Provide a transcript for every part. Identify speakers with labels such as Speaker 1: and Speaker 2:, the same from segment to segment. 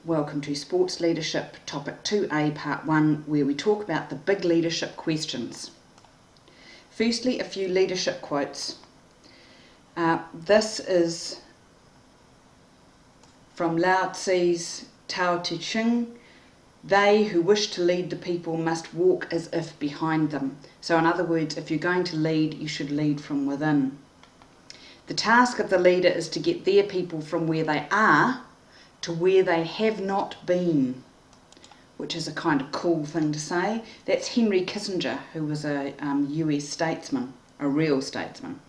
Speaker 1: Welcome to Sports Leadership Topic 2A Part 1, where we talk about the big leadership questions. Firstly, a few leadership quotes. This is from Lao Tzu's Tao Te Ching. They who wish to lead the people must walk as if behind them. So in other words, if you're going to lead, you should lead from within. The task of the leader is to get their people from where they are to where they have not been, which is a kind of cool thing to say. That's Henry Kissinger, who was a US statesman, a real statesman.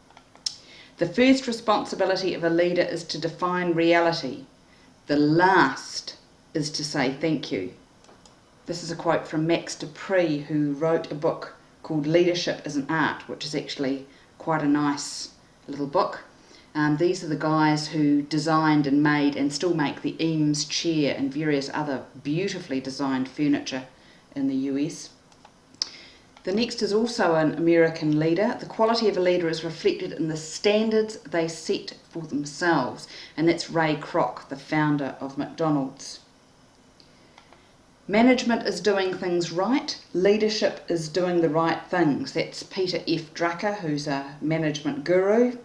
Speaker 1: The first responsibility of a leader is to define reality. The last is to say thank you. This is a quote from Max Dupree, who wrote a book called Leadership is an Art, which is actually quite a nice little book. These are the guys who designed and made and still make the Eames chair and various other beautifully designed furniture in the US. The next is also an American leader. The quality of a leader is reflected in the standards they set for themselves, and that's Ray Kroc, the founder of McDonald's. Management is doing things right. Leadership is doing the right things. That's Peter F. Drucker, who's a management guru.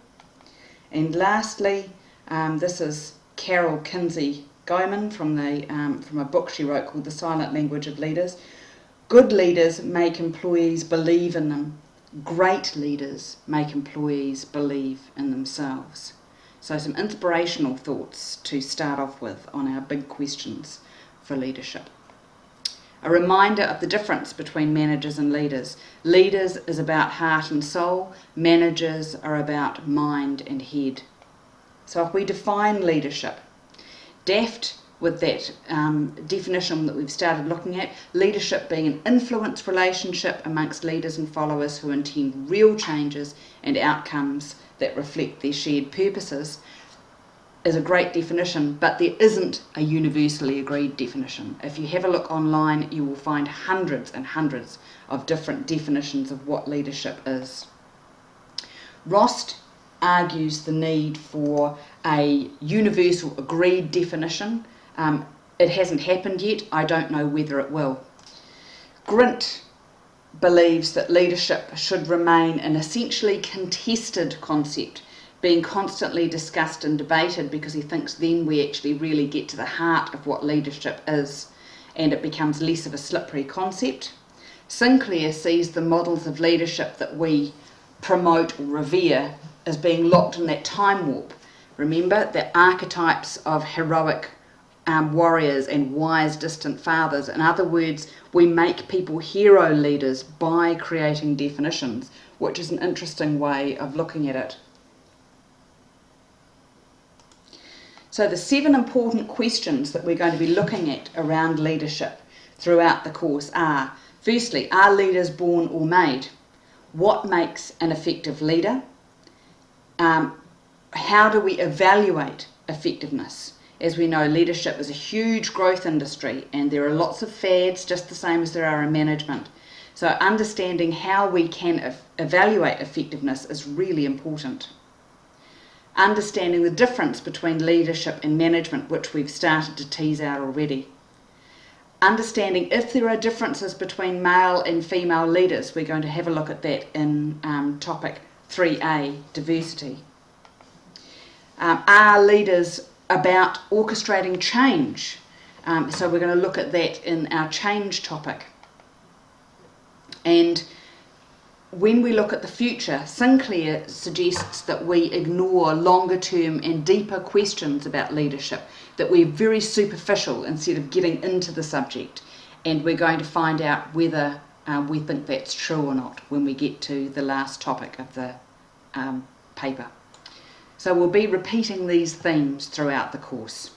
Speaker 1: And lastly, this is Carol Kinsey Gaiman from a book she wrote called The Silent Language of Leaders. Good leaders make employees believe in them. Great leaders make employees believe in themselves. So some inspirational thoughts to start off with on our big questions for leadership. A reminder of the difference between managers and leaders. Leaders is about heart and soul. Managers are about mind and head. So if we define leadership, daft with that definition that we've started looking at, leadership being an influence relationship amongst leaders and followers who intend real changes and outcomes that reflect their shared purposes, is a great definition, but there isn't a universally agreed definition. If you have a look online, you will find hundreds and hundreds of different definitions of what leadership is. Rost argues the need for a universal agreed definition. It hasn't happened yet. I don't know whether it will. Grint believes that leadership should remain an essentially contested concept, being constantly discussed and debated, because he thinks then we actually really get to the heart of what leadership is and it becomes less of a slippery concept. Sinclair sees the models of leadership that we promote or revere as being locked in that time warp. Remember, the archetypes of heroic warriors and wise distant fathers. In other words, we make people hero leaders by creating definitions, which is an interesting way of looking at it. So the 7 important questions that we're going to be looking at around leadership throughout the course are: firstly, are leaders born or made? What makes an effective leader? How do we evaluate effectiveness? As we know, leadership is a huge growth industry and there are lots of fads, just the same as there are in management. So understanding how we can evaluate effectiveness is really important. Understanding the difference between leadership and management, which we've started to tease out already. Understanding if there are differences between male and female leaders. We're going to have a look at that in topic 3A, diversity. Are leaders about orchestrating change? So we're going to look at that in our change topic. And when we look at the future, Sinclair suggests that we ignore longer term and deeper questions about leadership, that we're very superficial instead of getting into the subject, and we're going to find out whether we think that's true or not when we get to the last topic of the paper. So we'll be repeating these themes throughout the course.